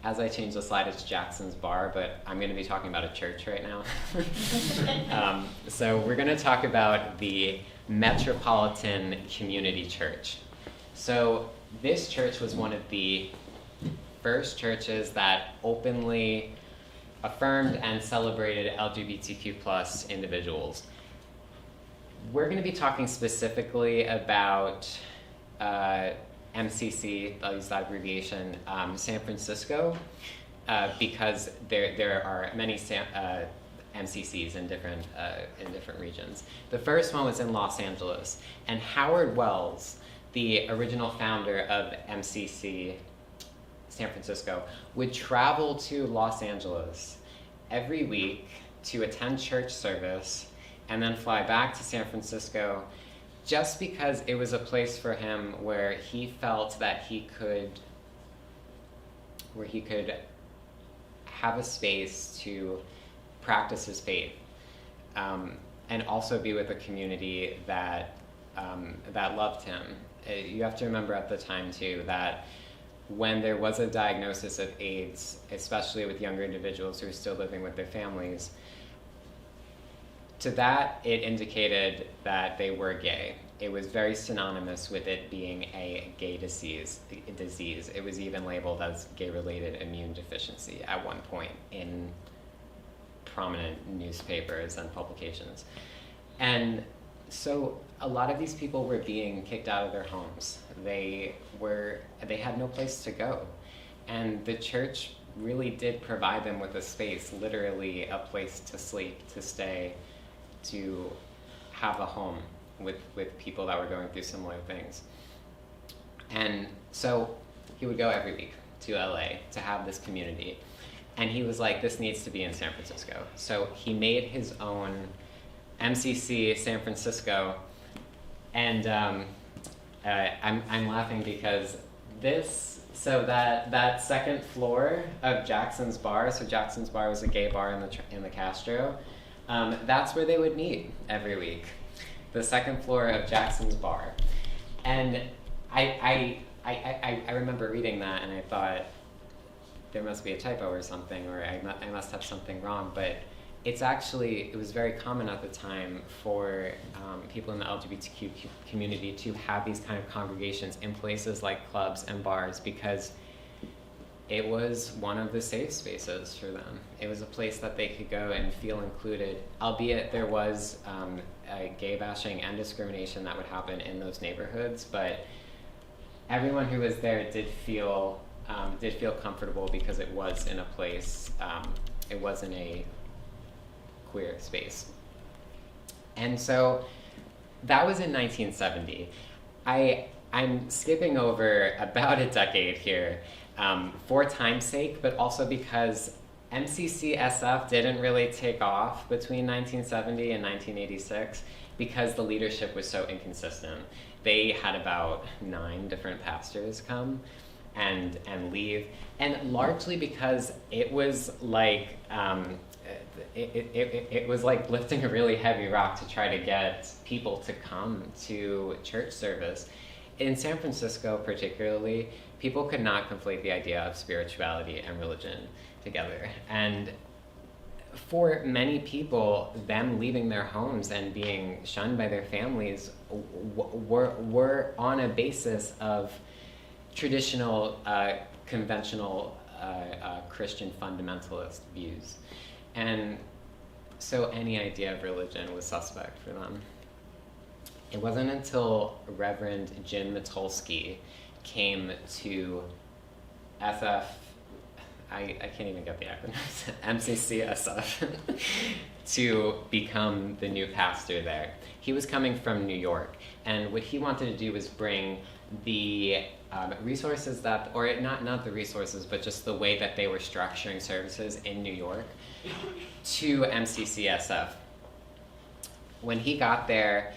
As I change the slide, it's Jackson's Bar, but I'm going to be talking about a church right now. So we're going to talk about the Metropolitan Community Church. So this church was one of the first churches that openly affirmed and celebrated LGBTQ plus individuals. We're going to be talking specifically about MCC, I'll use that abbreviation, San Francisco, because there are many MCCs in different regions. The first one was in Los Angeles, and Howard Wells, the original founder of MCC San Francisco, would travel to Los Angeles every week to attend church service and then fly back to San Francisco, just because it was a place for him where he felt that he could have a space to practice his faith, and also be with a community that loved him. You have to remember at the time too that when there was a diagnosis of AIDS, especially with younger individuals who are still living with their families, to that it indicated that they were gay. It was very synonymous with it being a gay disease. It was even labeled as gay-related immune deficiency at one point in prominent newspapers and publications. And so a lot of these people were being kicked out of their homes. They had no place to go. And the church really did provide them with a space, literally a place to sleep, to stay, to have a home with people that were going through similar things. And so he would go every week to LA to have this community. And he was like, this needs to be in San Francisco. So he made his own MCC San Francisco. And I'm laughing because that second floor of Jackson's Bar, so Jackson's Bar was a gay bar in the Castro, that's where they would meet every week. The second floor of Jackson's Bar. And I remember reading that and I thought, there must be a typo or something, or I must have something wrong, but it was very common at the time for people in the LGBTQ community to have these kind of congregations in places like clubs and bars, because it was one of the safe spaces for them. It was a place that they could go and feel included, albeit there was gay bashing and discrimination that would happen in those neighborhoods, but everyone who was there did feel comfortable because it was in a place, it was in a queer space. And so that was in 1970. I'm skipping over about a decade here for time's sake, but also because MCC-SF didn't really take off between 1970 and 1986 because the leadership was so inconsistent. They had about 9 different pastors come and leave, and largely because it was like it was like lifting a really heavy rock to try to get people to come to church service. In San Francisco particularly, people could not conflate the idea of spirituality and religion together. And for many people, them leaving their homes and being shunned by their families were on a basis of traditional, conventional Christian fundamentalist views. And so any idea of religion was suspect for them. It wasn't until Reverend Jim Matulski came to SF, I can't even get the acronyms, MCC-SF, to become the new pastor there. He was coming from New York, and what he wanted to do was bring the resources that, or not the resources, but just the way that they were structuring services in New York to MCC-SF. When he got there,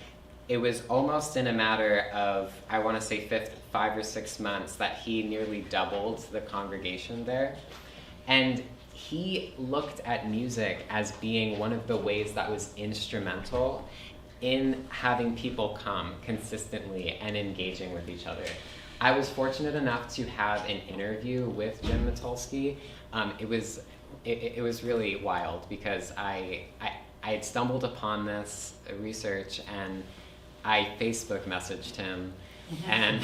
it was almost in a matter of, I want to say 5 or 6 months, that he nearly doubled the congregation there. And he looked at music as being one of the ways that was instrumental in having people come consistently and engaging with each other. I was fortunate enough to have an interview with Jim Matulski. It was really wild because I had stumbled upon this research and I Facebook messaged him and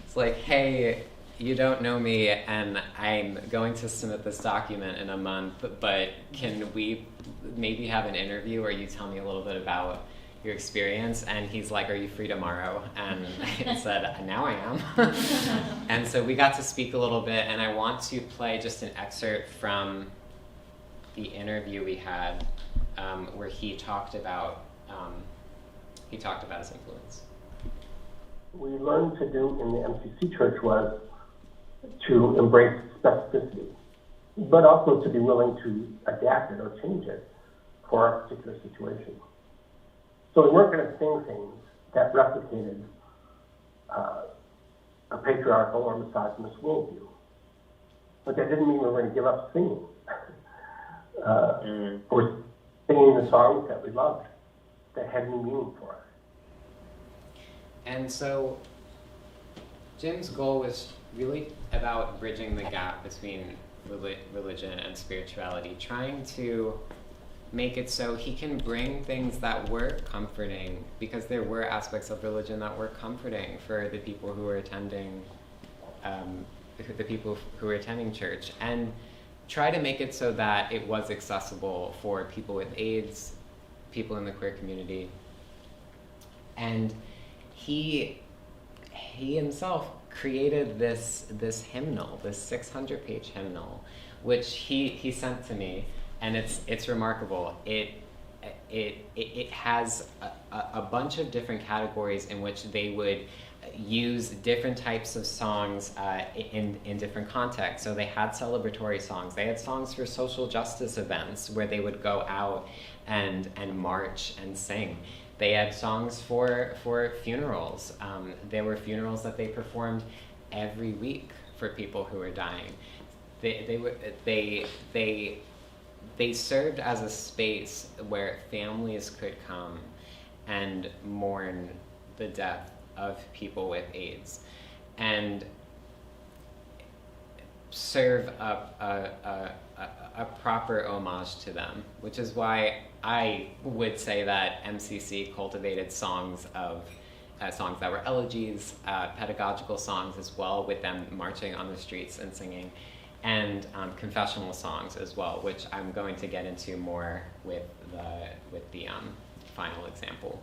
it's like, hey, you don't know me and I'm going to submit this document in a month, but can we maybe have an interview where you tell me a little bit about your experience? And he's like, are you free tomorrow? And I said, now I am. And so we got to speak a little bit, and I want to play just an excerpt from the interview we had where he talked about his influence. What we learned to do in the MCC church was to embrace specificity, but also to be willing to adapt it or change it for our particular situation. So we weren't going to sing things that replicated a patriarchal or misogynist worldview. But that didn't mean we were going to give up singing. Or singing the songs that we loved, that had any meaning for us. And so Jim's goal was really about bridging the gap between religion and spirituality, trying to make it so he can bring things that were comforting, because there were aspects of religion that were comforting for the people who were attending church, and try to make it so that it was accessible for people with AIDS, people in the queer community. And he himself created this hymnal, this 600-page hymnal, which he sent to me, and it's remarkable. It has a bunch of different categories in which they would use different types of songs in different contexts. So they had celebratory songs. They had songs for social justice events where they would go out and march and sing. They had songs for funerals. There were funerals that they performed every week for people who were dying. They served as a space where families could come and mourn the death of people with AIDS and serve a proper homage to them, which is why I would say that MCC cultivated songs that were elegies, pedagogical songs as well, with them marching on the streets and singing, and confessional songs as well, which I'm going to get into more with the final example.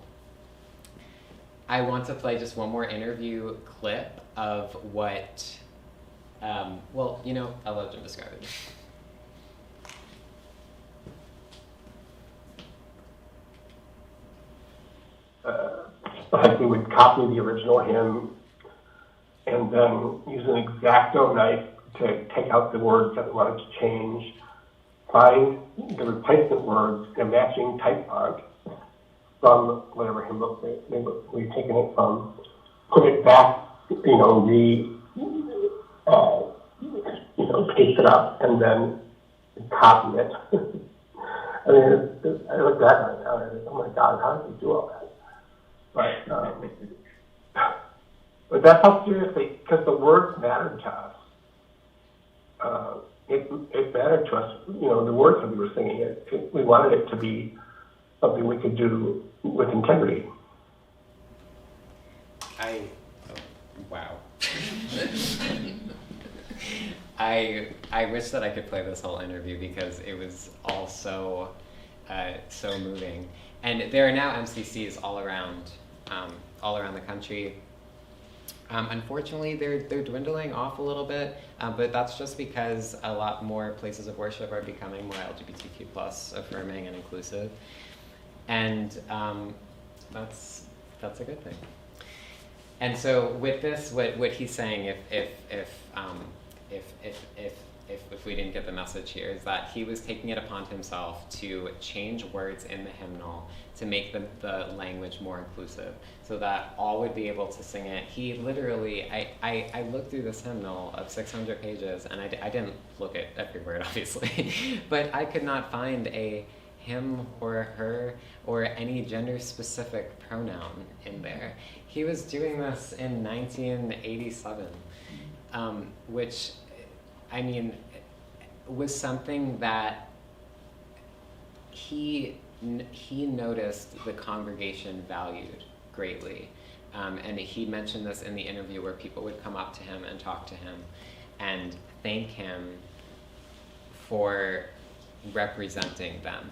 I want to play just one more interview clip of what, I'll let Jim describe it. Like we would copy the original hymn and then use an X-Acto knife to take out the words that we wanted to change, find the replacement words in a matching type font from whatever hymn book we've taken it from, put it back, paste it up, and then copy it. I mean, I look back on it now and I think, oh my God, how did we do all that? But that's how seriously, because the words mattered to us. It mattered to us, the words that we were singing. We wanted it to be something we could do with integrity. Wow. I wish that I could play this whole interview because it was all so moving. And there are now MCCs all around the country. Unfortunately, they're dwindling off a little bit, but that's just because a lot more places of worship are becoming more LGBTQ plus affirming and inclusive, and that's a good thing. And so with this, what he's saying, if we didn't get the message here, is that he was taking it upon himself to change words in the hymnal to make the language more inclusive, so that all would be able to sing it. He literally, I looked through this hymnal of 600 pages, and I didn't look at every word, obviously, but I could not find a him or her or any gender-specific pronoun in there. He was doing this in 1987, which, I mean, was something that he noticed the congregation valued greatly. And he mentioned this in the interview where people would come up to him and talk to him and thank him for representing them